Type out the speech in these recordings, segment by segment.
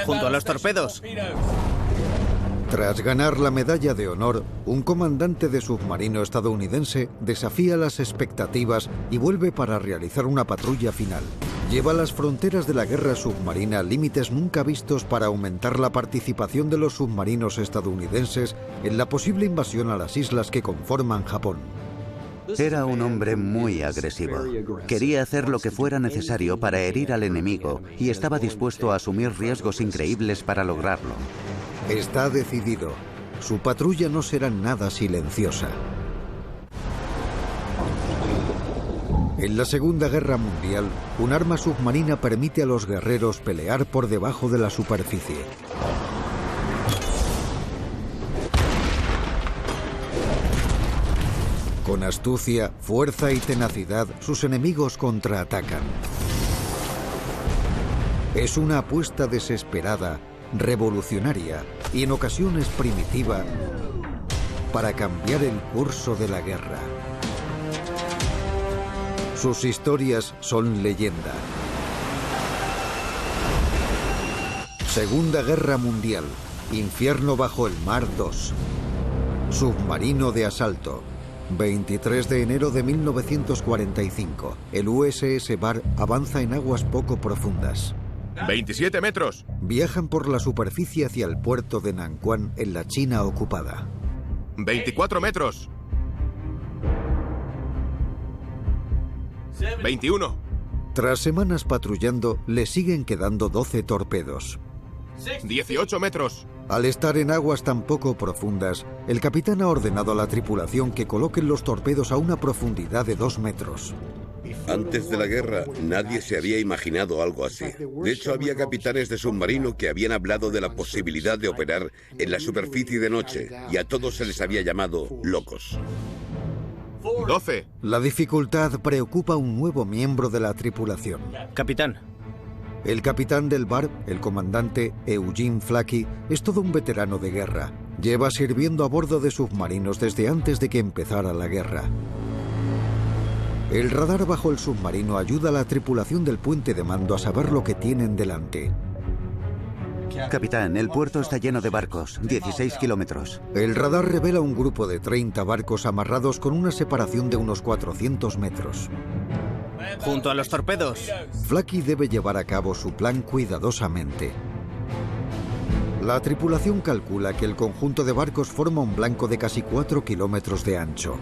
Junto a los torpedos. Tras ganar la medalla de honor, un comandante de submarino estadounidense desafía las expectativas y vuelve para realizar una patrulla final. Lleva las fronteras de la guerra submarina a límites nunca vistos para aumentar la participación de los submarinos estadounidenses en la posible invasión a las islas que conforman Japón. Era un hombre muy agresivo. Quería hacer lo que fuera necesario para herir al enemigo y estaba dispuesto a asumir riesgos increíbles para lograrlo. Está decidido. Su patrulla no será nada silenciosa. En la Segunda Guerra Mundial, un arma submarina permite a los guerreros pelear por debajo de la superficie. Con astucia, fuerza y tenacidad, sus enemigos contraatacan. Es una apuesta desesperada, revolucionaria y en ocasiones primitiva para cambiar el curso de la guerra. Sus historias son leyenda. Segunda Guerra Mundial, Infierno bajo el mar 2. Submarino de asalto. 23 de enero de 1945. El USS Bar avanza en aguas poco profundas. 27 metros. Viajan por la superficie hacia el puerto de Nanquán en la China ocupada. 24 metros. 21. Tras semanas patrullando, le siguen quedando 12 torpedos. 18 metros. Al estar en aguas tan poco profundas, el capitán ha ordenado a la tripulación que coloquen los torpedos a una profundidad de 2 metros. Antes de la guerra, nadie se había imaginado algo así. De hecho, había capitanes de submarino que habían hablado de la posibilidad de operar en la superficie de noche, y a todos se les había llamado locos. 12. La dificultad preocupa a un nuevo miembro de la tripulación. Capitán. El capitán del Bar, el comandante Eugene Flacky, es todo un veterano de guerra. Lleva sirviendo a bordo de submarinos desde antes de que empezara la guerra. El radar bajo el submarino ayuda a la tripulación del puente de mando a saber lo que tienen delante. Capitán, el puerto está lleno de barcos, 16 kilómetros. El radar revela un grupo de 30 barcos amarrados con una separación de unos 400 metros. Junto a los torpedos. Flacky debe llevar a cabo su plan cuidadosamente. La tripulación calcula que el conjunto de barcos forma un blanco de casi 4 kilómetros de ancho.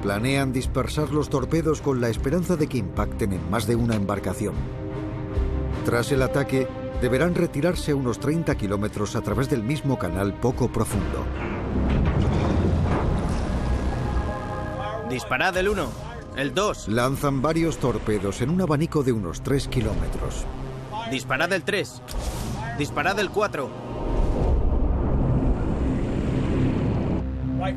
Planean dispersar los torpedos con la esperanza de que impacten en más de una embarcación. Tras el ataque, deberán retirarse a unos 30 kilómetros a través del mismo canal poco profundo. Disparad el 1. El 2. Lanzan varios torpedos en un abanico de unos 3 kilómetros. Disparad el 3. Disparad el 4.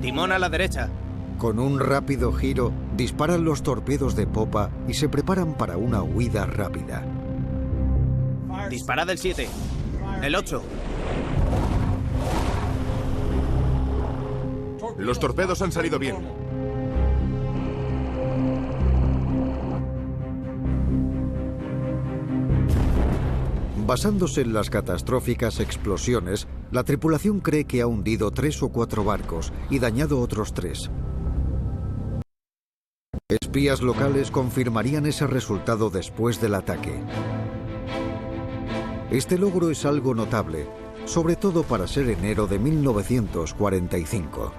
Timón a la derecha. Con un rápido giro, disparan los torpedos de popa y se preparan para una huida rápida. Disparad el 7. El 8. Los torpedos han salido bien. Basándose en las catastróficas explosiones, la tripulación cree que ha hundido 3 o 4 barcos y dañado otros 3. Espías locales confirmarían ese resultado después del ataque. Este logro es algo notable, sobre todo para ser enero de 1945.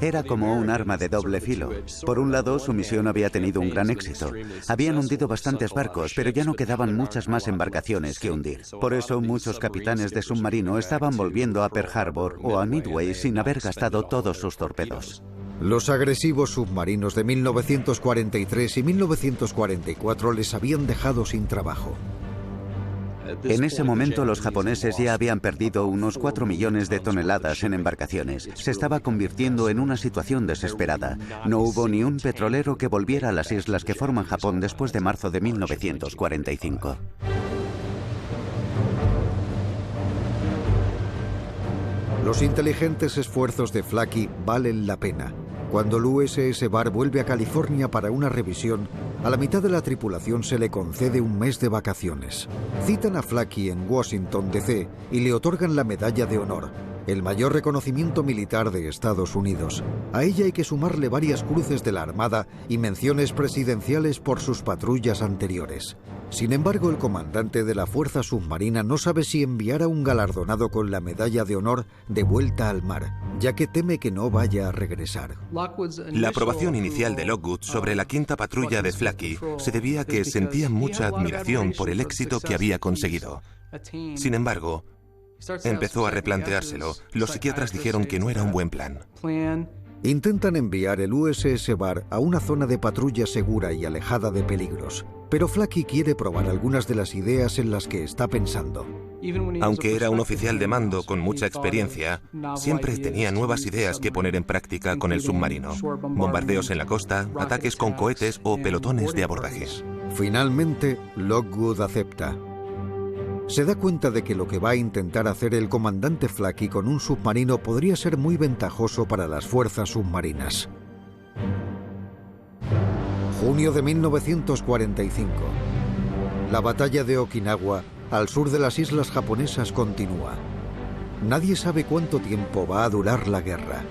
Era como un arma de doble filo. Por un lado, su misión había tenido un gran éxito. Habían hundido bastantes barcos, pero ya no quedaban muchas más embarcaciones que hundir. Por eso, muchos capitanes de submarino estaban volviendo a Pearl Harbor o a Midway sin haber gastado todos sus torpedos. Los agresivos submarinos de 1943 y 1944 les habían dejado sin trabajo. En ese momento los japoneses ya habían perdido unos 4 millones de toneladas en embarcaciones. Se estaba convirtiendo en una situación desesperada. No hubo ni un petrolero que volviera a las islas que forman Japón después de marzo de 1945. Los inteligentes esfuerzos de Flacky valen la pena. Cuando el USS Bar vuelve a California para una revisión, a la mitad de la tripulación se le concede un mes de vacaciones. Citan a Flaky en Washington, D.C. y le otorgan la Medalla de Honor, el mayor reconocimiento militar de Estados Unidos. A ella hay que sumarle varias cruces de la Armada y menciones presidenciales por sus patrullas anteriores. Sin embargo, el comandante de la Fuerza Submarina no sabe si enviar a un galardonado con la Medalla de Honor de vuelta al mar, ya que teme que no vaya a regresar. La aprobación inicial de Lockwood sobre la quinta patrulla de Flaky se debía a que sentía mucha admiración por el éxito que había conseguido. Sin embargo, empezó a replanteárselo. Los psiquiatras dijeron que no era un buen plan. Intentan enviar el USS Bar a una zona de patrulla segura y alejada de peligros, pero Flaky quiere probar algunas de las ideas en las que está pensando. Aunque era un oficial de mando con mucha experiencia, siempre tenía nuevas ideas que poner en práctica con el submarino. Bombardeos en la costa, ataques con cohetes o pelotones de abordaje. Finalmente, Lockwood acepta. Se da cuenta de que lo que va a intentar hacer el comandante Flaky con un submarino podría ser muy ventajoso para las fuerzas submarinas. Junio de 1945. La batalla de Okinawa, al sur de las islas japonesas, continúa. Nadie sabe cuánto tiempo va a durar la guerra.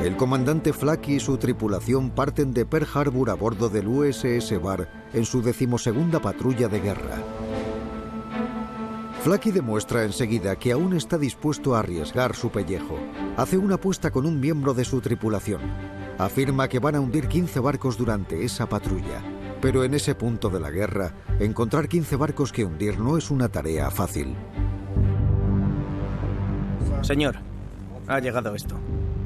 El comandante Flaky y su tripulación parten de Pearl Harbor a bordo del USS Bar en su 12ª patrulla de guerra. Flaky demuestra enseguida que aún está dispuesto a arriesgar su pellejo. Hace una apuesta con un miembro de su tripulación. Afirma que van a hundir 15 barcos durante esa patrulla. Pero en ese punto de la guerra, encontrar 15 barcos que hundir no es una tarea fácil. Señor, ha llegado esto.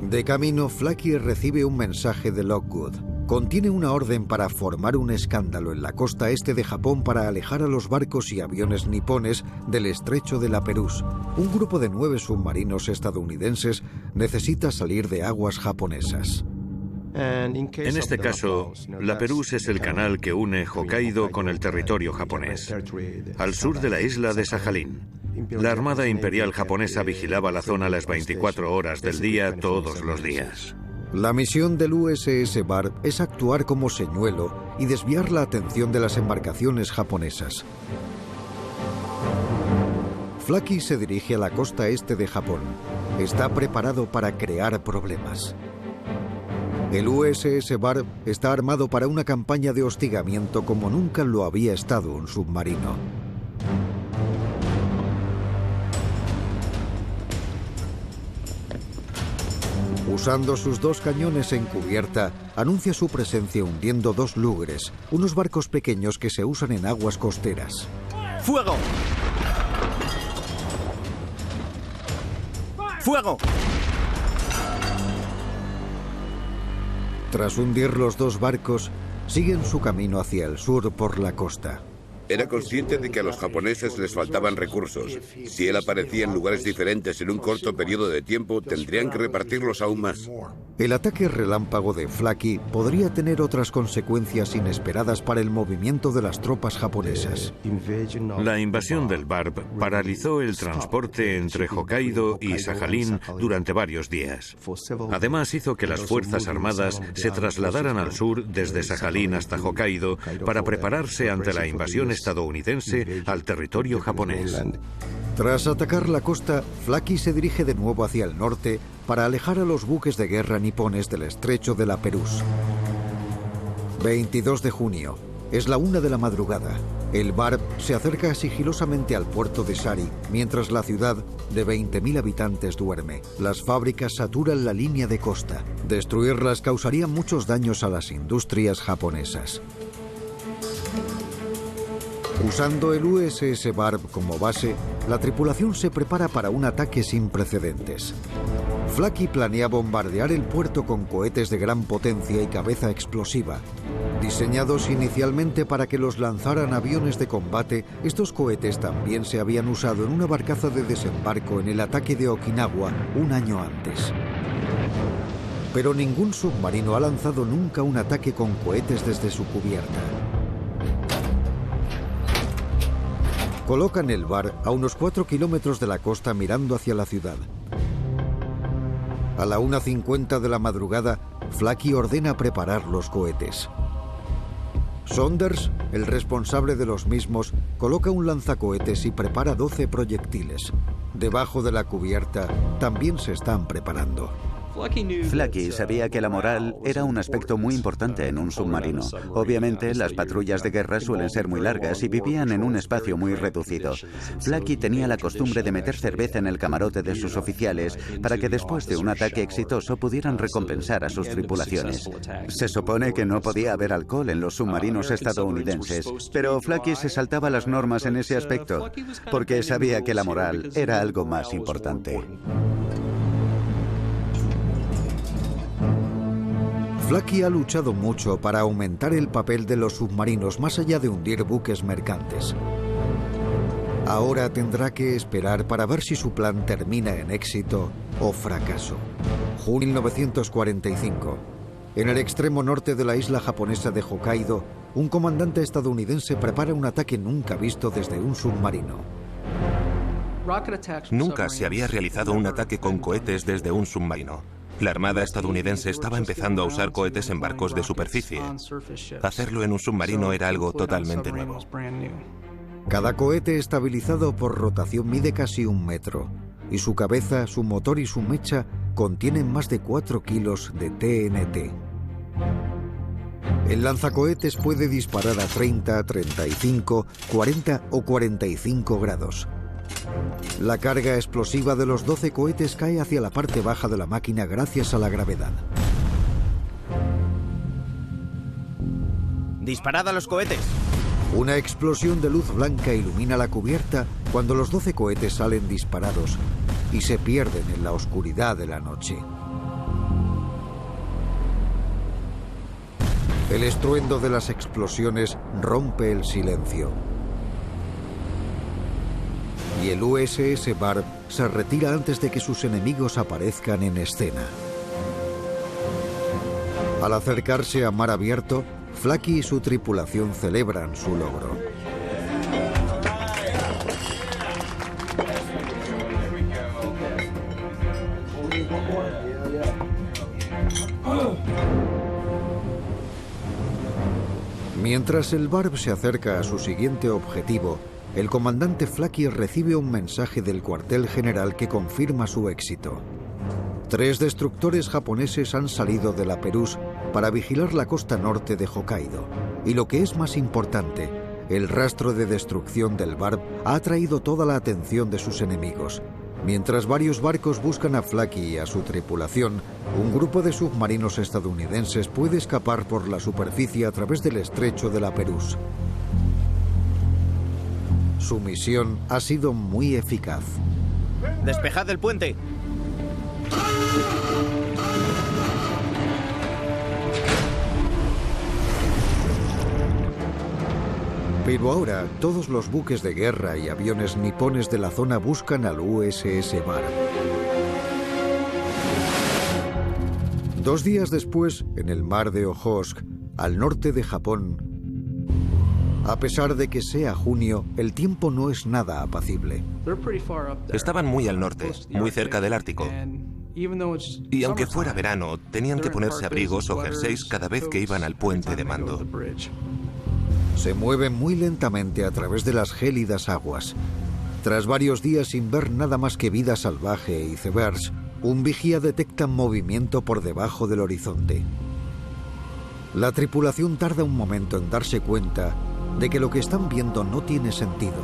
De camino, Flaky recibe un mensaje de Lockwood. Contiene una orden para formar un escándalo en la costa este de Japón para alejar a los barcos y aviones nipones del estrecho de la Pérouse. Un grupo de 9 submarinos estadounidenses necesita salir de aguas japonesas. En este caso, la Pérouse es el canal que une Hokkaido con el territorio japonés, al sur de la isla de Sajalín. La Armada Imperial japonesa vigilaba la zona las 24 horas del día, todos los días. La misión del USS Bar es actuar como señuelo y desviar la atención de las embarcaciones japonesas. Flaky se dirige a la costa este de Japón. Está preparado para crear problemas. El USS Bar está armado para una campaña de hostigamiento como nunca lo había estado un submarino. Usando sus 2 cañones en cubierta, anuncia su presencia hundiendo 2 lugres, unos barcos pequeños que se usan en aguas costeras. ¡Fuego! ¡Fuego! Tras hundir los 2 barcos, siguen su camino hacia el sur por la costa. Era consciente de que a los japoneses les faltaban recursos. Si él aparecía en lugares diferentes en un corto periodo de tiempo, tendrían que repartirlos aún más. El ataque relámpago de Flaky podría tener otras consecuencias inesperadas para el movimiento de las tropas japonesas. La invasión del Barb paralizó el transporte entre Hokkaido y Sajalín durante varios días. Además, hizo que las fuerzas armadas se trasladaran al sur desde Sajalín hasta Hokkaido para prepararse ante la invasión estadounidense al territorio japonés. Tras atacar la costa, Flaky se dirige de nuevo hacia el norte para alejar a los buques de guerra nipones del estrecho de la Pérouse. 22 de junio. Es la 1 de la madrugada. El Barb se acerca sigilosamente al puerto de Sari, mientras la ciudad, de 20.000 habitantes, duerme. Las fábricas saturan la línea de costa. Destruirlas causaría muchos daños a las industrias japonesas. Usando el USS Barb como base, la tripulación se prepara para un ataque sin precedentes. Flaky planea bombardear el puerto con cohetes de gran potencia y cabeza explosiva. Diseñados inicialmente para que los lanzaran aviones de combate, estos cohetes también se habían usado en una barcaza de desembarco en el ataque de Okinawa un año antes. Pero ningún submarino ha lanzado nunca un ataque con cohetes desde su cubierta. Colocan el Bar a unos 4 kilómetros de la costa mirando hacia la ciudad. A la 1:50 de la madrugada, Flaky ordena preparar los cohetes. Saunders, el responsable de los mismos, coloca un lanzacohetes y prepara 12 proyectiles. Debajo de la cubierta también se están preparando. Flaky sabía que la moral era un aspecto muy importante en un submarino. Obviamente, las patrullas de guerra suelen ser muy largas y vivían en un espacio muy reducido. Flaky tenía la costumbre de meter cerveza en el camarote de sus oficiales para que después de un ataque exitoso pudieran recompensar a sus tripulaciones. Se supone que no podía haber alcohol en los submarinos estadounidenses, pero Flaky se saltaba las normas en ese aspecto, porque sabía que la moral era algo más importante. Flaky ha luchado mucho para aumentar el papel de los submarinos más allá de hundir buques mercantes. Ahora tendrá que esperar para ver si su plan termina en éxito o fracaso. Junio 1945. En el extremo norte de la isla japonesa de Hokkaido, un comandante estadounidense prepara un ataque nunca visto desde un submarino. Nunca se había realizado un ataque con cohetes desde un submarino. La Armada estadounidense estaba empezando a usar cohetes en barcos de superficie. Hacerlo en un submarino era algo totalmente nuevo. Cada cohete estabilizado por rotación mide casi 1 metro, y su cabeza, su motor y su mecha contienen más de 4 kilos de TNT. El lanzacohetes puede disparar a 30, 35, 40 o 45 grados. La carga explosiva de los 12 cohetes cae hacia la parte baja de la máquina gracias a la gravedad. ¡Disparad a los cohetes! Una explosión de luz blanca ilumina la cubierta cuando los 12 cohetes salen disparados y se pierden en la oscuridad de la noche. El estruendo de las explosiones rompe el silencio. Y el USS Barb se retira antes de que sus enemigos aparezcan en escena. Al acercarse a mar abierto, Flaky y su tripulación celebran su logro. Mientras el Barb se acerca a su siguiente objetivo, el comandante Flaky recibe un mensaje del cuartel general que confirma su éxito. 3 destructores japoneses han salido de la Perús para vigilar la costa norte de Hokkaido. Y lo que es más importante, el rastro de destrucción del Barb ha atraído toda la atención de sus enemigos. Mientras varios barcos buscan a Flaky y a su tripulación, un grupo de submarinos estadounidenses puede escapar por la superficie a través del estrecho de la Perús. Su misión ha sido muy eficaz. ¡Despejad el puente! Pero ahora, todos los buques de guerra y aviones nipones de la zona buscan al USS Barb. 2 días después, en el mar de Ojotsk, al norte de Japón, a pesar de que sea junio, el tiempo no es nada apacible. Estaban muy al norte, muy cerca del Ártico. Y aunque fuera verano, tenían que ponerse abrigos o jerseys cada vez que iban al puente de mando. Se mueven muy lentamente a través de las gélidas aguas. Tras varios días sin ver nada más que vida salvaje e icebergs, un vigía detecta movimiento por debajo del horizonte. La tripulación tarda un momento en darse cuenta de que lo que están viendo no tiene sentido.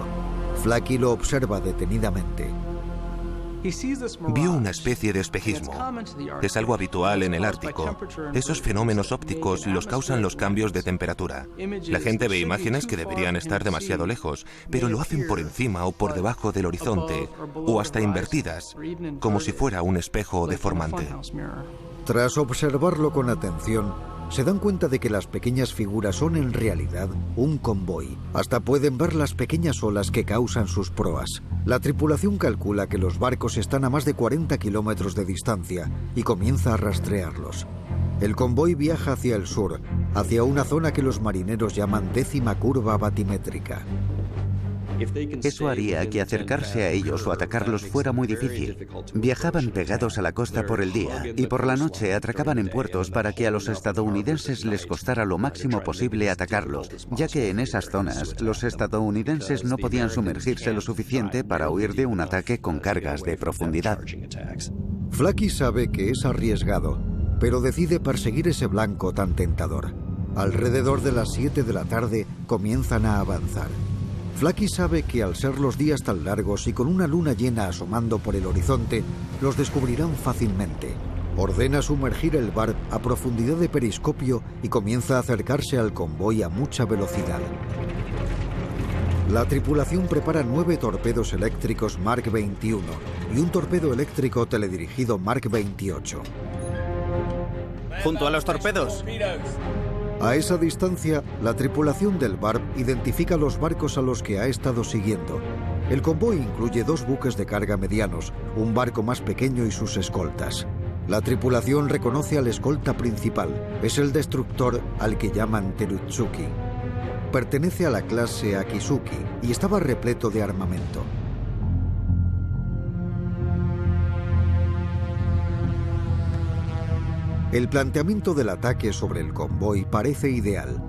Flaky lo observa detenidamente. Vio una especie de espejismo. Es algo habitual en el Ártico. Esos fenómenos ópticos los causan los cambios de temperatura. La gente ve imágenes que deberían estar demasiado lejos, pero lo hacen por encima o por debajo del horizonte, o hasta invertidas, como si fuera un espejo deformante. Tras observarlo con atención, se dan cuenta de que las pequeñas figuras son en realidad un convoy. Hasta pueden ver las pequeñas olas que causan sus proas. La tripulación calcula que los barcos están a más de 40 kilómetros de distancia y comienza a rastrearlos. El convoy viaja hacia el sur, hacia una zona que los marineros llaman 10ª curva batimétrica. Eso haría que acercarse a ellos o atacarlos fuera muy difícil. Viajaban pegados a la costa por el día y por la noche atracaban en puertos para que a los estadounidenses les costara lo máximo posible atacarlos, ya que en esas zonas los estadounidenses no podían sumergirse lo suficiente para huir de un ataque con cargas de profundidad. Flaky sabe que es arriesgado, pero decide perseguir ese blanco tan tentador. Alrededor de las 7 de la tarde comienzan a avanzar. Flaky sabe que al ser los días tan largos y con una luna llena asomando por el horizonte, los descubrirán fácilmente. Ordena sumergir el barb a profundidad de periscopio y comienza a acercarse al convoy a mucha velocidad. La tripulación prepara 9 torpedos eléctricos Mark 21 y un torpedo eléctrico teledirigido Mark 28. Junto a los torpedos. A esa distancia, la tripulación del barb identifica los barcos a los que ha estado siguiendo. El convoy incluye 2 buques de carga medianos, un barco más pequeño y sus escoltas. La tripulación reconoce al escolta principal. Es el destructor al que llaman Terutsuki. Pertenece a la clase Akizuki y estaba repleto de armamento. El planteamiento del ataque sobre el convoy parece ideal.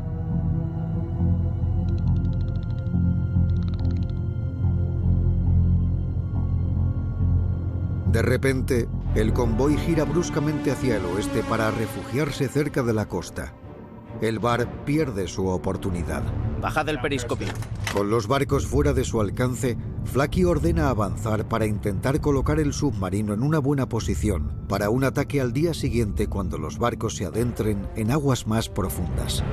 De repente, el convoy gira bruscamente hacia el oeste para refugiarse cerca de la costa. El barb pierde su oportunidad. Baja del periscopio. Con los barcos fuera de su alcance, Flaky ordena avanzar para intentar colocar el submarino en una buena posición para un ataque al día siguiente cuando los barcos se adentren en aguas más profundas.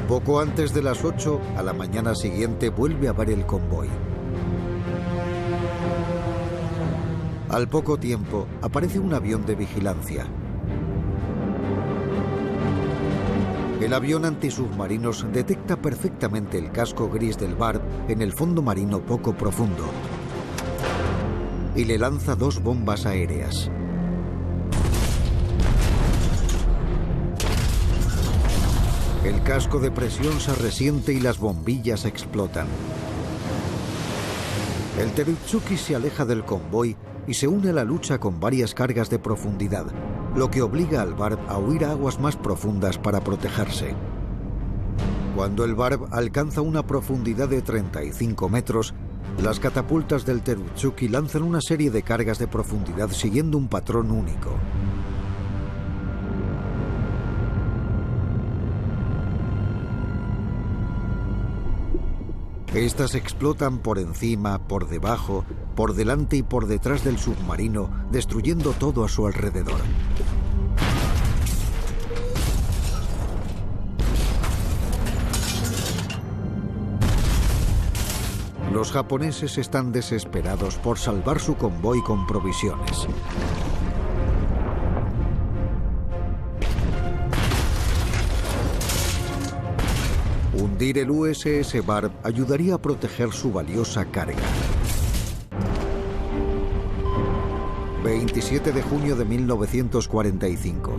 Poco antes de las 8, a la mañana siguiente vuelve a ver el convoy. Al poco tiempo, aparece un avión de vigilancia. El avión antisubmarinos detecta perfectamente el casco gris del barb en el fondo marino poco profundo y le lanza 2 bombas aéreas. El casco de presión se resiente y las bombillas explotan. El Terutsuki se aleja del convoy y se une a la lucha con varias cargas de profundidad, lo que obliga al barb a huir a aguas más profundas para protegerse. Cuando el barb alcanza una profundidad de 35 metros, las catapultas del Terutsuki lanzan una serie de cargas de profundidad siguiendo un patrón único. Estas explotan por encima, por debajo, por delante y por detrás del submarino, destruyendo todo a su alrededor. Los japoneses están desesperados por salvar su convoy con provisiones. Hundir el USS Barb ayudaría a proteger su valiosa carga. 27 de junio de 1945.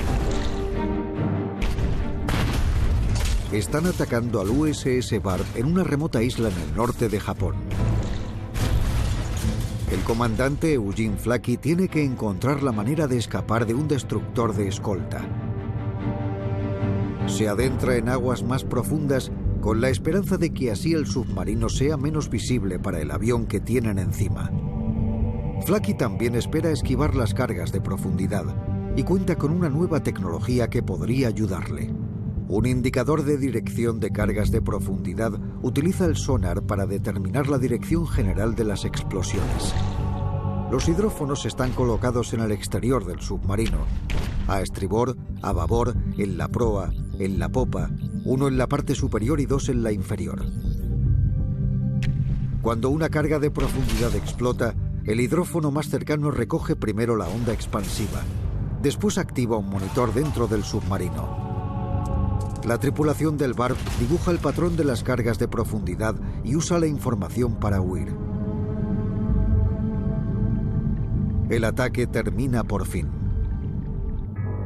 Están atacando al USS Barb en una remota isla en el norte de Japón. El comandante Eugene Flaky tiene que encontrar la manera de escapar de un destructor de escolta. Se adentra en aguas más profundas con la esperanza de que así el submarino sea menos visible para el avión que tienen encima. Flaky también espera esquivar las cargas de profundidad y cuenta con una nueva tecnología que podría ayudarle. Un indicador de dirección de cargas de profundidad utiliza el sonar para determinar la dirección general de las explosiones. Los hidrófonos están colocados en el exterior del submarino, a estribor, a babor, en la proa, en la popa, uno en la parte superior y 2 en la inferior. Cuando una carga de profundidad explota, el hidrófono más cercano recoge primero la onda expansiva. Después activa un monitor dentro del submarino. La tripulación del barb dibuja el patrón de las cargas de profundidad y usa la información para huir. El ataque termina por fin.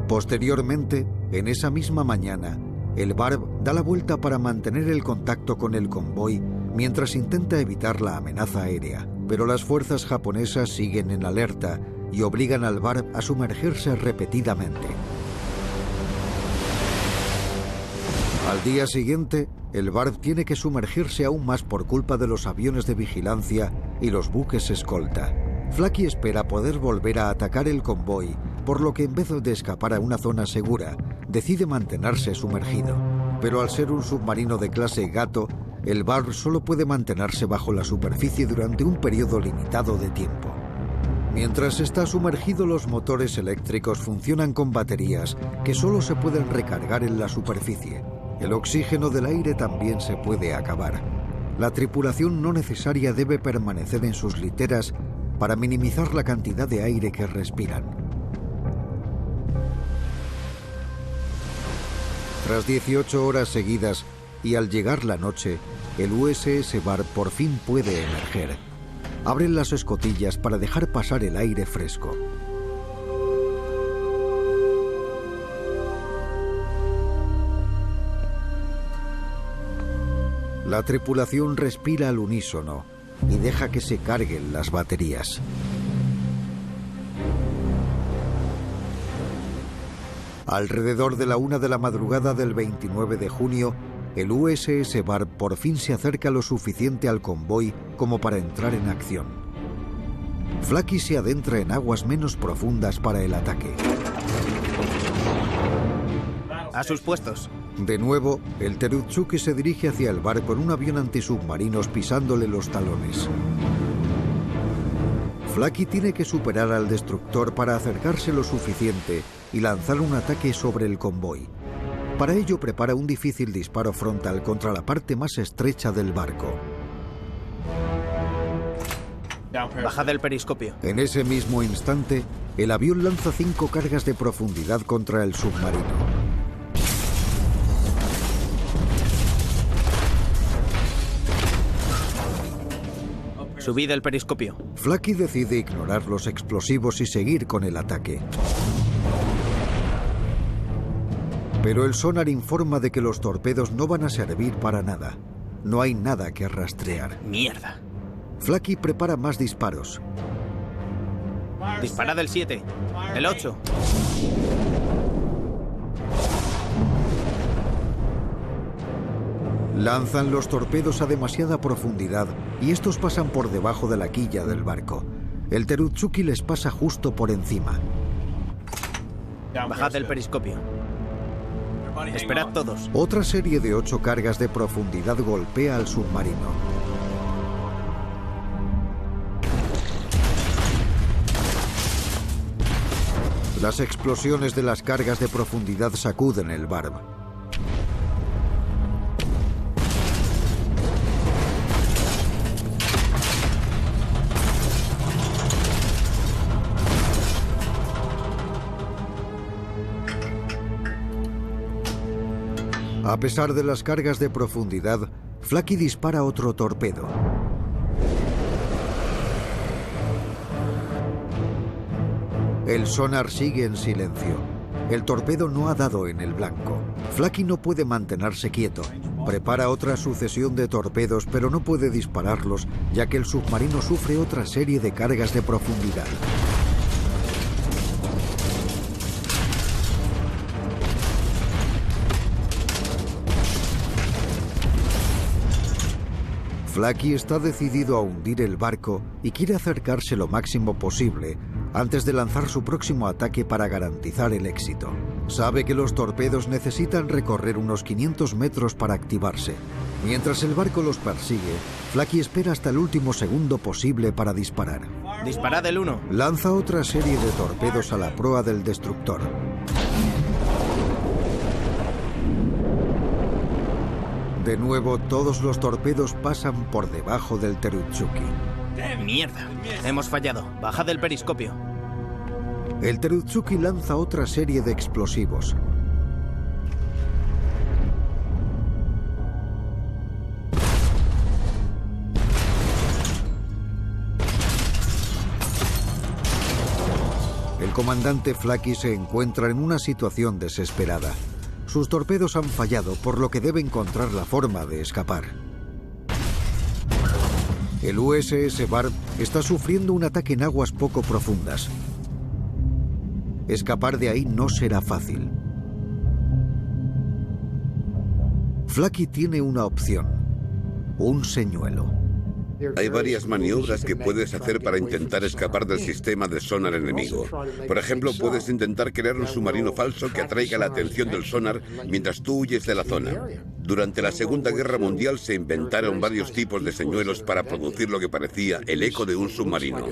Posteriormente, en esa misma mañana, el Barb da la vuelta para mantener el contacto con el convoy mientras intenta evitar la amenaza aérea. Pero las fuerzas japonesas siguen en alerta y obligan al Barb a sumergirse repetidamente. Al día siguiente, el Barb tiene que sumergirse aún más por culpa de los aviones de vigilancia y los buques escolta. Flaky espera poder volver a atacar el convoy, por lo que en vez de escapar a una zona segura, decide mantenerse sumergido. Pero al ser un submarino de clase Gato, el Barb solo puede mantenerse bajo la superficie durante un periodo limitado de tiempo. Mientras está sumergido, los motores eléctricos funcionan con baterías que solo se pueden recargar en la superficie. El oxígeno del aire también se puede acabar. La tripulación no necesaria debe permanecer en sus literas para minimizar la cantidad de aire que respiran. Tras 18 horas seguidas y al llegar la noche, el USS Barb por fin puede emerger. Abren las escotillas para dejar pasar el aire fresco. La tripulación respira al unísono y deja que se carguen las baterías. Alrededor de la 1 de la madrugada del 29 de junio, el USS Barb por fin se acerca lo suficiente al convoy como para entrar en acción. Flaky se adentra en aguas menos profundas para el ataque. A sus puestos. De nuevo, el Terutsuki se dirige hacia el Barb con un avión antisubmarinos pisándole los talones. Flaky tiene que superar al destructor para acercarse lo suficiente y lanzar un ataque sobre el convoy. Para ello prepara un difícil disparo frontal contra la parte más estrecha del barco. Bajad el periscopio. En ese mismo instante, el avión lanza 5 cargas de profundidad contra el submarino. Subid el periscopio. Flaky decide ignorar los explosivos y seguir con el ataque. Pero el sonar informa de que los torpedos no van a servir para nada. No hay nada que rastrear. Mierda. Flaky prepara más disparos. Disparad el 7. El 8. Lanzan los torpedos a demasiada profundidad y estos pasan por debajo de la quilla del barco. El Terutsuki les pasa justo por encima. Bajad el periscopio. Esperad todos. Otra serie de 8 cargas de profundidad golpea al submarino. Las explosiones de las cargas de profundidad sacuden el Barb. A pesar de las cargas de profundidad, Flaky dispara otro torpedo. El sonar sigue en silencio. El torpedo no ha dado en el blanco. Flaky no puede mantenerse quieto. Prepara otra sucesión de torpedos, pero no puede dispararlos, ya que el submarino sufre otra serie de cargas de profundidad. Flaky está decidido a hundir el barco y quiere acercarse lo máximo posible antes de lanzar su próximo ataque para garantizar el éxito. Sabe que los torpedos necesitan recorrer unos 500 metros para activarse. Mientras el barco los persigue, Flaky espera hasta el último segundo posible para disparar. Disparad el 1. Lanza otra serie de torpedos a la proa del destructor. De nuevo, todos los torpedos pasan por debajo del Terutsuki. ¡Mierda! Hemos fallado. Bajad el periscopio. El Terutsuki lanza otra serie de explosivos. El comandante Flaky se encuentra en una situación desesperada. sus torpedos han fallado, por lo que debe encontrar la forma de escapar. El USS Barb está sufriendo un ataque en aguas poco profundas. Escapar de ahí no será fácil. Flaky tiene una opción: un señuelo. Hay varias maniobras que puedes hacer para intentar escapar del sistema de sonar enemigo. Por ejemplo, puedes intentar crear un submarino falso que atraiga la atención del sonar mientras tú huyes de la zona. Durante la Segunda Guerra Mundial se inventaron varios tipos de señuelos para producir lo que parecía el eco de un submarino.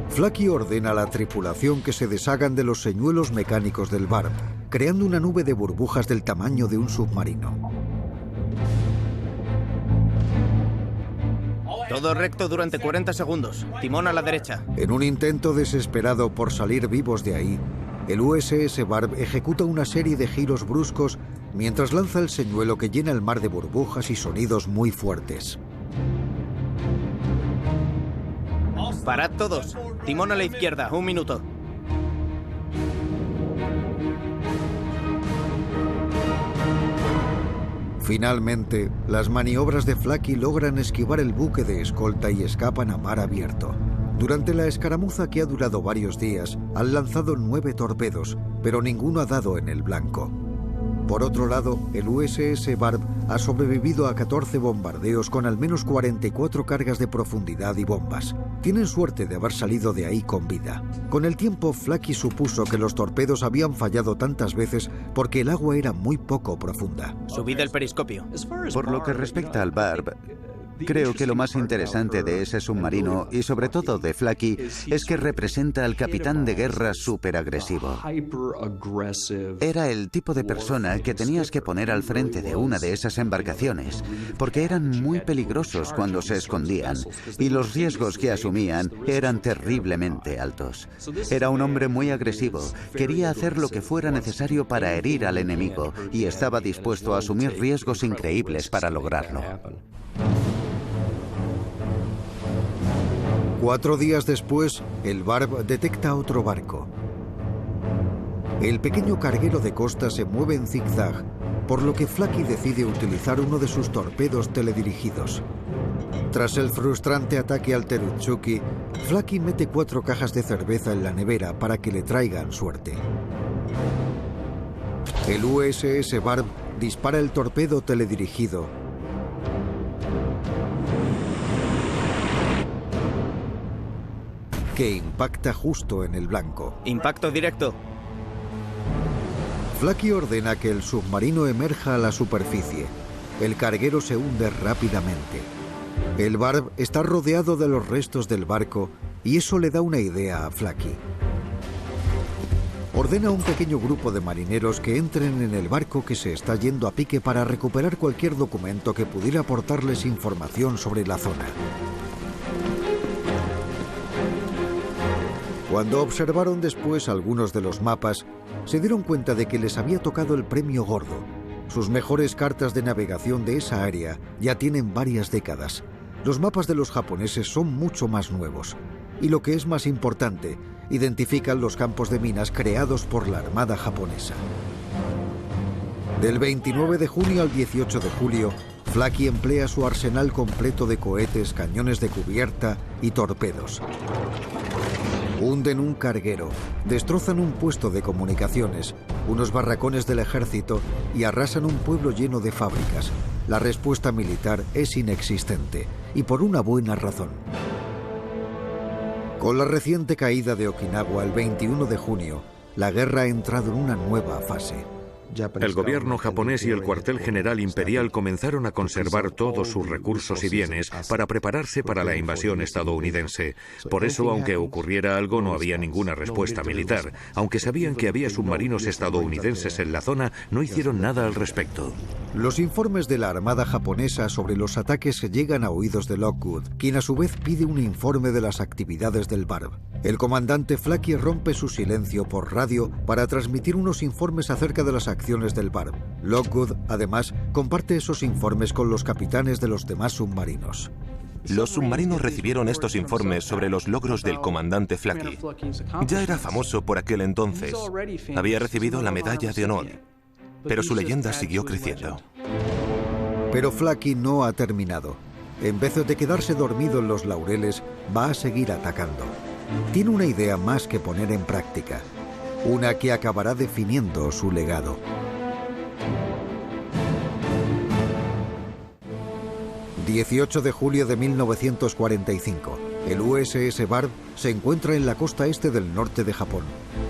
Flaky ordena a la tripulación que se deshagan de los señuelos mecánicos del Barb, creando una nube de burbujas del tamaño de un submarino. Todo recto durante 40 segundos. Timón a la derecha. En un intento desesperado por salir vivos de ahí, el USS Barb ejecuta una serie de giros bruscos mientras lanza el señuelo que llena el mar de burbujas y sonidos muy fuertes. Parad todos. Timón a la izquierda. 1 minuto. Finalmente, las maniobras de Flaky logran esquivar el buque de escolta y escapan a mar abierto. Durante la escaramuza, que ha durado varios días, han lanzado 9 torpedos, pero ninguno ha dado en el blanco. Por otro lado, el USS Barb ha sobrevivido a 14 bombardeos con al menos 44 cargas de profundidad y bombas. Tienen suerte de haber salido de ahí con vida. Con el tiempo, Flaky supuso que los torpedos habían fallado tantas veces porque el agua era muy poco profunda. Subid el periscopio. Por lo que respecta al Barb, creo que lo más interesante de ese submarino, y sobre todo de Flaky, es que representa al capitán de guerra superagresivo. Era el tipo de persona que tenías que poner al frente de una de esas embarcaciones, porque eran muy peligrosos cuando se escondían, y los riesgos que asumían eran terriblemente altos. Era un hombre muy agresivo, quería hacer lo que fuera necesario para herir al enemigo, y estaba dispuesto a asumir riesgos increíbles para lograrlo. 4 días después, el Barb detecta otro barco. El pequeño carguero de costa se mueve en zigzag, por lo que Flaky decide utilizar uno de sus torpedos teledirigidos. Tras el frustrante ataque al Terutsuki, Flaky mete 4 cajas de cerveza en la nevera para que le traigan suerte. El USS Barb dispara el torpedo teledirigido, que impacta justo en el blanco. Impacto directo. Flaky ordena que el submarino emerja a la superficie. El carguero se hunde rápidamente. El Barb está rodeado de los restos del barco y eso le da una idea a Flaky. Ordena a un pequeño grupo de marineros que entren en el barco que se está yendo a pique para recuperar cualquier documento que pudiera aportarles información sobre la zona. Cuando observaron después algunos de los mapas, se dieron cuenta de que les había tocado el premio gordo. Sus mejores cartas de navegación de esa área ya tienen varias décadas. Los mapas de los japoneses son mucho más nuevos. Y lo que es más importante, identifican los campos de minas creados por la Armada japonesa. Del 29 de junio al 18 de julio, Flaky emplea su arsenal completo de cohetes, cañones de cubierta y torpedos. Hunden un carguero, destrozan un puesto de comunicaciones, unos barracones del ejército y arrasan un pueblo lleno de fábricas. La respuesta militar es inexistente, y por una buena razón. Con la reciente caída de Okinawa el 21 de junio, la guerra ha entrado en una nueva fase. El gobierno japonés y el cuartel general imperial comenzaron a conservar todos sus recursos y bienes para prepararse para la invasión estadounidense. Por eso, aunque ocurriera algo, no había ninguna respuesta militar. Aunque sabían que había submarinos estadounidenses en la zona, no hicieron nada al respecto. Los informes de la Armada japonesa sobre los ataques llegan a oídos de Lockwood, quien a su vez pide un informe de las actividades del Barb. El comandante Flaky rompe su silencio por radio para transmitir unos informes acerca de las acciones del Barb. Lockwood, además, comparte esos informes con los capitanes de los demás submarinos. Los submarinos recibieron estos informes sobre los logros del comandante Flaky. Ya era famoso por aquel entonces. Había recibido la Medalla de Honor. pero su leyenda siguió creciendo. Pero Flaky no ha terminado. En vez de quedarse dormido en los laureles, va a seguir atacando. Tiene una idea más que poner en práctica, una que acabará definiendo su legado. ...18 de julio de 1945... el USS Barb se encuentra en la costa este del norte de Japón.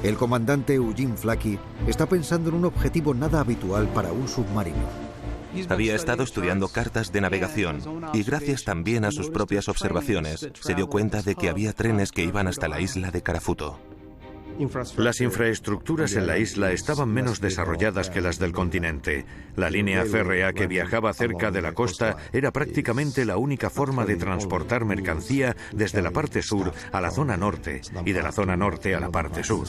El comandante Eugene Flaky está pensando en un objetivo nada habitual para un submarino. Había estado estudiando cartas de navegación y gracias también a sus propias observaciones se dio cuenta de que había trenes que iban hasta la isla de Karafuto. Las infraestructuras en la isla estaban menos desarrolladas que las del continente. La línea férrea que viajaba cerca de la costa era prácticamente la única forma de transportar mercancía desde la parte sur a la zona norte y de la zona norte a la parte sur.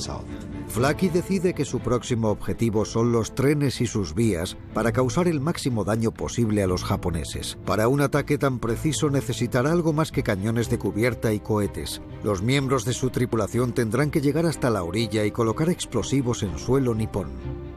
Flaky decide que su próximo objetivo son los trenes y sus vías para causar el máximo daño posible a los japoneses. Para un ataque tan preciso necesitará algo más que cañones de cubierta y cohetes. Los miembros de su tripulación tendrán que llegar hasta la orilla y colocar explosivos en suelo nipón.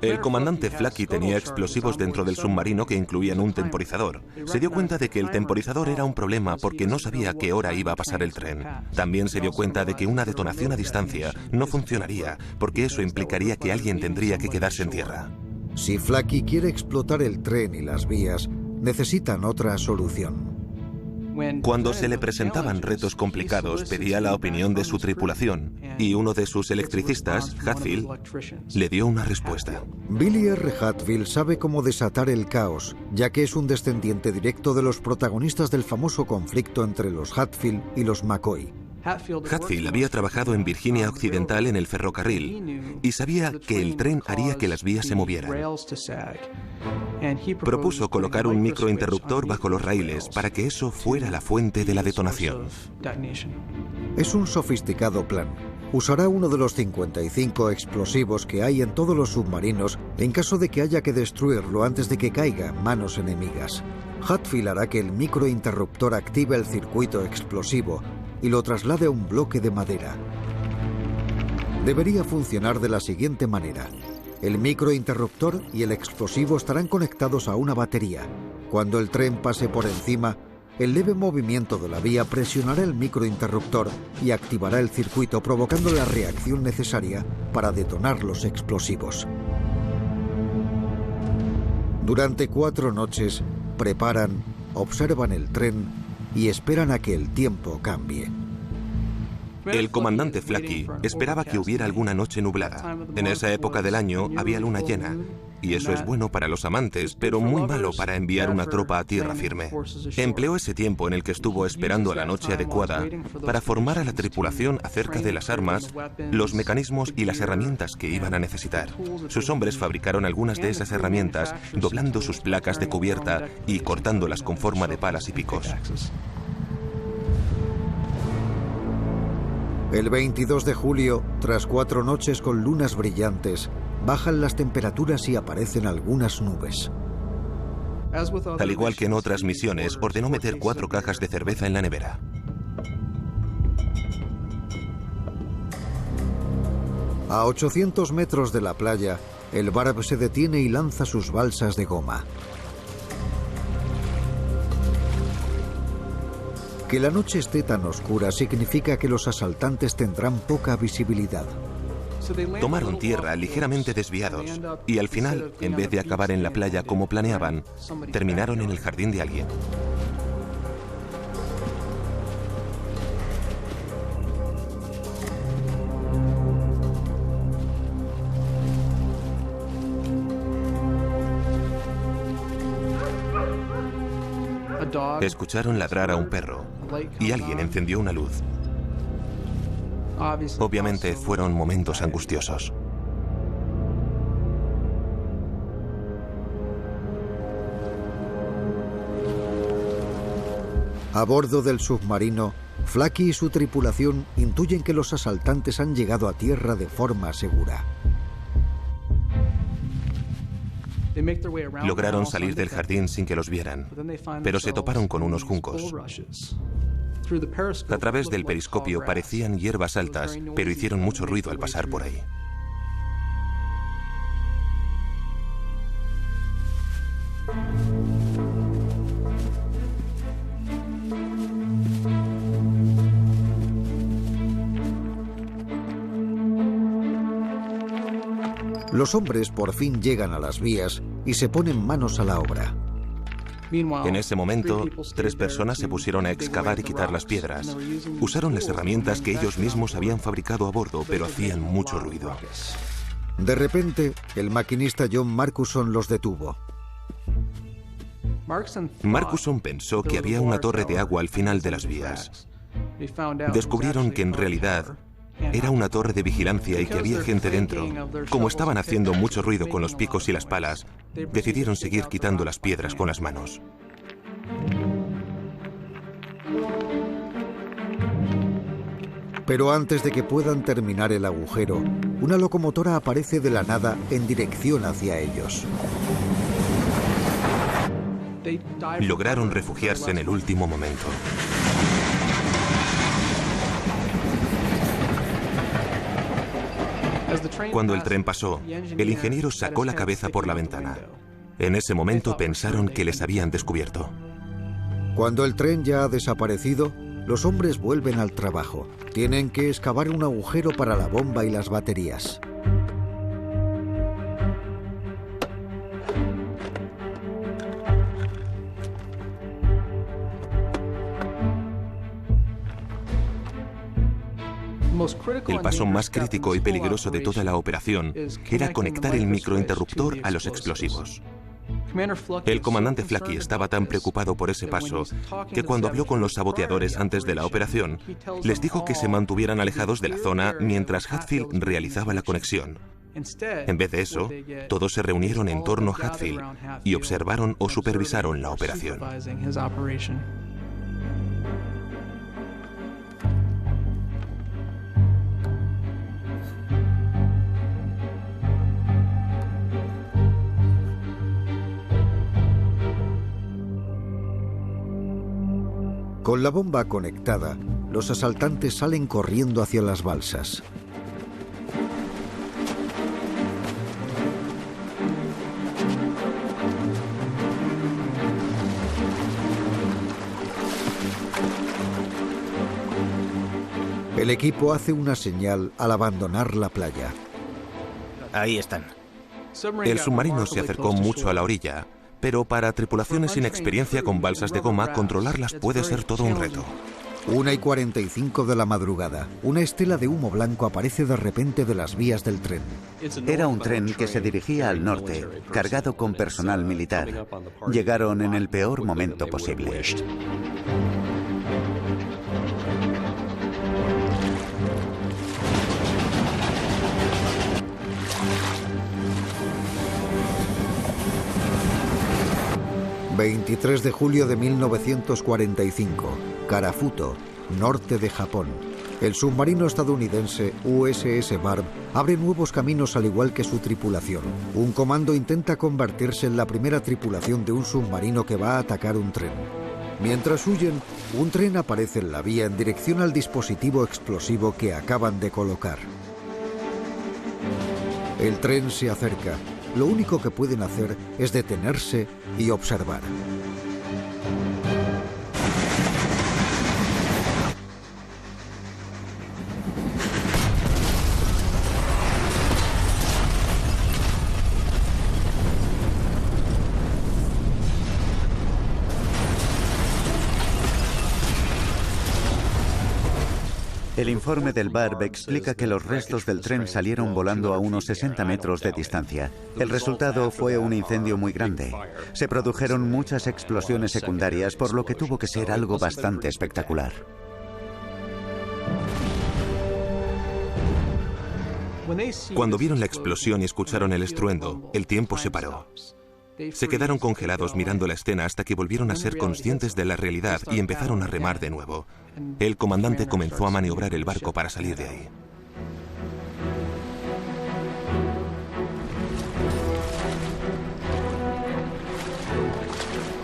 El comandante Flaky tenía explosivos dentro del submarino que incluían un temporizador. Se dio cuenta de que el temporizador era un problema porque no sabía a qué hora iba a pasar el tren. También se dio cuenta de que una detonación a distancia no funcionaría porque eso implicaría que alguien tendría que quedarse en tierra. Si Flaky quiere explotar el tren y las vías, necesitan otra solución. Cuando se le presentaban retos complicados, pedía la opinión de su tripulación y uno de sus electricistas, Hatfield, le dio una respuesta. Billy R. Hatfield sabe cómo desatar el caos, ya que es un descendiente directo de los protagonistas del famoso conflicto entre los Hatfield y los McCoy. Hatfield había trabajado en Virginia Occidental en el ferrocarril y sabía que el tren haría que las vías se movieran. Propuso colocar un microinterruptor bajo los raíles para que eso fuera la fuente de la detonación. Es un sofisticado plan. Usará uno de los 55 explosivos que hay en todos los submarinos en caso de que haya que destruirlo antes de que caiga en manos enemigas. Hatfield hará que el microinterruptor active el circuito explosivo y lo traslade a un bloque de madera. Debería funcionar de la siguiente manera. El microinterruptor y el explosivo estarán conectados a una batería. Cuando el tren pase por encima, el leve movimiento de la vía presionará el microinterruptor y activará el circuito, provocando la reacción necesaria para detonar los explosivos. Durante 4 noches, preparan, observan el tren y esperan a que el tiempo cambie. El comandante Flaky esperaba que hubiera alguna noche nublada. En esa época del año había luna llena, y eso es bueno para los amantes, pero muy malo para enviar una tropa a tierra firme. Empleó ese tiempo en el que estuvo esperando a la noche adecuada para formar a la tripulación acerca de las armas, los mecanismos y las herramientas que iban a necesitar. Sus hombres fabricaron algunas de esas herramientas, doblando sus placas de cubierta y cortándolas con forma de palas y picos. El 22 de julio, tras 4 noches con lunas brillantes, bajan las temperaturas y aparecen algunas nubes. Al igual que en otras misiones, ordenó meter 4 cajas de cerveza en la nevera. A 800 metros de la playa, el Barb se detiene y lanza sus balsas de goma. Que la noche esté tan oscura significa que los asaltantes tendrán poca visibilidad. Tomaron tierra ligeramente desviados y al final, en vez de acabar en la playa como planeaban, terminaron en el jardín de alguien. Escucharon ladrar a un perro y alguien encendió una luz. Obviamente fueron momentos angustiosos. A bordo del submarino, Flaky y su tripulación intuyen que los asaltantes han llegado a tierra de forma segura. Lograron salir del jardín sin que los vieran, pero se toparon con unos juncos. A través del periscopio parecían hierbas altas, pero hicieron mucho ruido al pasar por ahí. Los hombres por fin llegan a las vías y se ponen manos a la obra. En ese momento, 3 personas se pusieron a excavar y quitar las piedras. Usaron las herramientas que ellos mismos habían fabricado a bordo, pero hacían mucho ruido. De repente, el maquinista John Marcuson los detuvo. Marcuson pensó que había una torre de agua al final de las vías. Descubrieron que en realidad era una torre de vigilancia y que había gente dentro. Como estaban haciendo mucho ruido con los picos y las palas, decidieron seguir quitando las piedras con las manos. Pero antes de que puedan terminar el agujero, una locomotora aparece de la nada en dirección hacia ellos. Lograron refugiarse en el último momento. Cuando el tren pasó, el ingeniero sacó la cabeza por la ventana. En ese momento pensaron que les habían descubierto. Cuando el tren ya ha desaparecido, los hombres vuelven al trabajo. Tienen que excavar un agujero para la bomba y las baterías. El paso más crítico y peligroso de toda la operación era conectar el microinterruptor a los explosivos. El comandante Flaky estaba tan preocupado por ese paso que cuando habló con los saboteadores antes de la operación, les dijo que se mantuvieran alejados de la zona mientras Hatfield realizaba la conexión. En vez de eso, todos se reunieron en torno a Hatfield y observaron o supervisaron la operación. Con la bomba conectada, los asaltantes salen corriendo hacia las balsas. El equipo hace una señal al abandonar la playa. Ahí están. El submarino se acercó mucho a la orilla, pero para tripulaciones sin experiencia con balsas de goma, controlarlas puede ser todo un reto. 1:45 de la madrugada. Una estela de humo blanco aparece de repente de las vías del tren. Era un tren que se dirigía al norte, cargado con personal militar. Llegaron en el peor momento posible. ...23 de julio de 1945... Karafuto, norte de Japón. El submarino estadounidense USS Barb abre nuevos caminos al igual que su tripulación. Un comando intenta convertirse en la primera tripulación de un submarino que va a atacar un tren. Mientras huyen, un tren aparece en la vía en dirección al dispositivo explosivo que acaban de colocar. El tren se acerca. Lo único que pueden hacer es detenerse y observar. El informe del Barb explica que los restos del tren salieron volando a unos 60 metros de distancia. El resultado fue un incendio muy grande. Se produjeron muchas explosiones secundarias, por lo que tuvo que ser algo bastante espectacular. Cuando vieron la explosión y escucharon el estruendo, el tiempo se paró. Se quedaron congelados mirando la escena hasta que volvieron a ser conscientes de la realidad y empezaron a remar de nuevo. El comandante comenzó a maniobrar el barco para salir de ahí.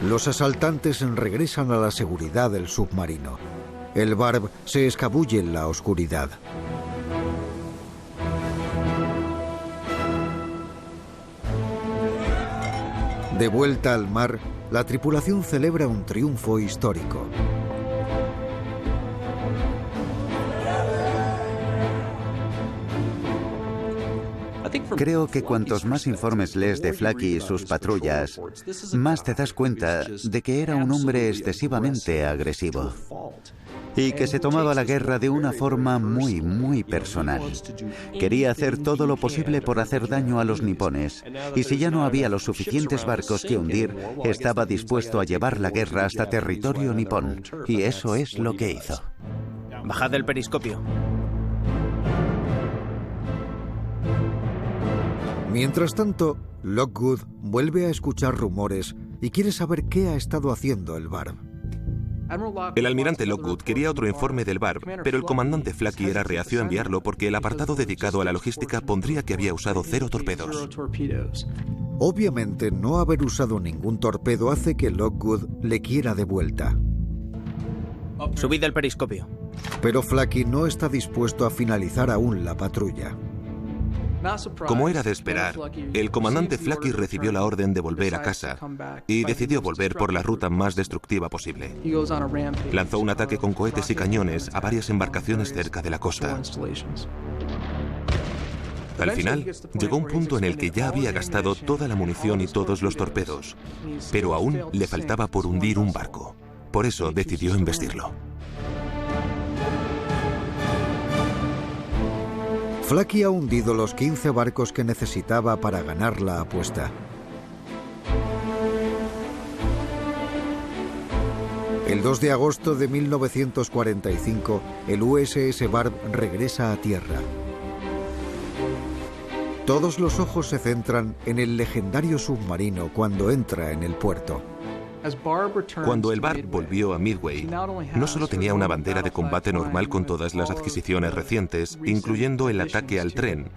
Los asaltantes regresan a la seguridad del submarino. El Barb se escabulle en la oscuridad. De vuelta al mar, la tripulación celebra un triunfo histórico. Creo que cuantos más informes lees de Flacky y sus patrullas, más te das cuenta de que era un hombre excesivamente agresivo y que se tomaba la guerra de una forma muy personal. Quería hacer todo lo posible por hacer daño a los nipones, y si ya no había los suficientes barcos que hundir, estaba dispuesto a llevar la guerra hasta territorio nipón, y eso es lo que hizo. Bajad el periscopio. Mientras tanto, Lockwood vuelve a escuchar rumores y quiere saber qué ha estado haciendo el Barb. El almirante Lockwood quería otro informe del Barb, pero el comandante Flacky era reacio a enviarlo porque el apartado dedicado a la logística pondría que había usado 0 torpedos. Obviamente, no haber usado ningún torpedo hace que Lockwood le quiera de vuelta. Subid el periscopio. Pero Flacky no está dispuesto a finalizar aún la patrulla. Como era de esperar, el comandante Flacky recibió la orden de volver a casa y decidió volver por la ruta más destructiva posible. Lanzó un ataque con cohetes y cañones a varias embarcaciones cerca de la costa. Al final, llegó un punto en el que ya había gastado toda la munición y todos los torpedos, pero aún le faltaba por hundir un barco. Por eso decidió embestirlo. Flacky ha hundido los 15 barcos que necesitaba para ganar la apuesta. El 2 de agosto de 1945, el USS Barb regresa a tierra. Todos los ojos se centran en el legendario submarino cuando entra en el puerto. Cuando el Barb volvió a Midway, no solo tenía una bandera de combate normal con todas las adquisiciones recientes, incluyendo el ataque al tren,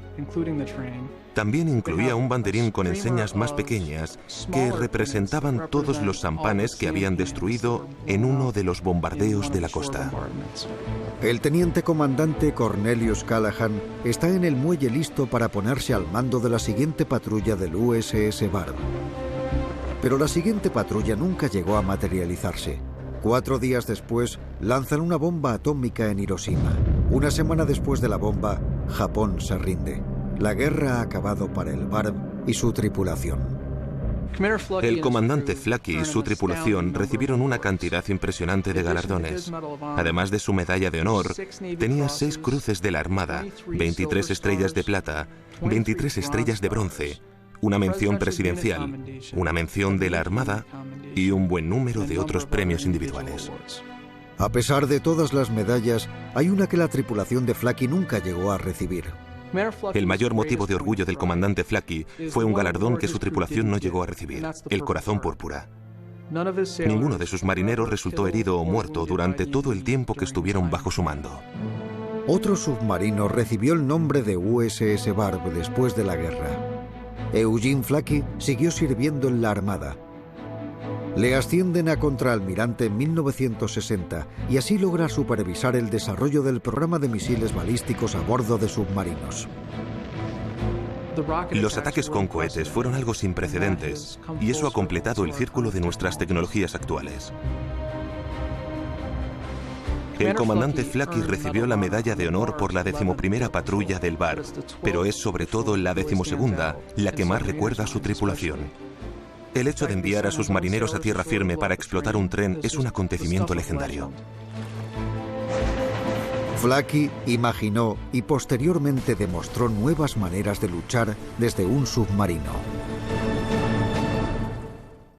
también incluía un banderín con enseñas más pequeñas que representaban todos los sampanes que habían destruido en uno de los bombardeos de la costa. El teniente comandante Cornelius Callahan está en el muelle listo para ponerse al mando de la siguiente patrulla del USS Barb. Pero la siguiente patrulla nunca llegó a materializarse. 4 días después, lanzan una bomba atómica en Hiroshima. Una semana después de la bomba, Japón se rinde. La guerra ha acabado para el Barb y su tripulación. El comandante Flacky y su tripulación recibieron una cantidad impresionante de galardones. Además de su medalla de honor, tenía 6 cruces de la Armada, 23 estrellas de plata, 23 estrellas de bronce, una mención presidencial, una mención de la Armada y un buen número de otros premios individuales. A pesar de todas las medallas, hay una que la tripulación de Flacky nunca llegó a recibir. El mayor motivo de orgullo del comandante Flacky fue un galardón que su tripulación no llegó a recibir, el Corazón Púrpura. Ninguno de sus marineros resultó herido o muerto durante todo el tiempo que estuvieron bajo su mando. Otro submarino recibió el nombre de USS Barb después de la guerra. Eugene Flacky siguió sirviendo en la Armada. Le ascienden a contraalmirante en 1960 y así logra supervisar el desarrollo del programa de misiles balísticos a bordo de submarinos. Los ataques con cohetes fueron algo sin precedentes y eso ha completado el círculo de nuestras tecnologías actuales. El comandante Flacky recibió la medalla de honor por la 11ª patrulla del Barb, pero es sobre todo la 12ª la que más recuerda a su tripulación. El hecho de enviar a sus marineros a tierra firme para explotar un tren es un acontecimiento legendario. Flacky imaginó y posteriormente demostró nuevas maneras de luchar desde un submarino.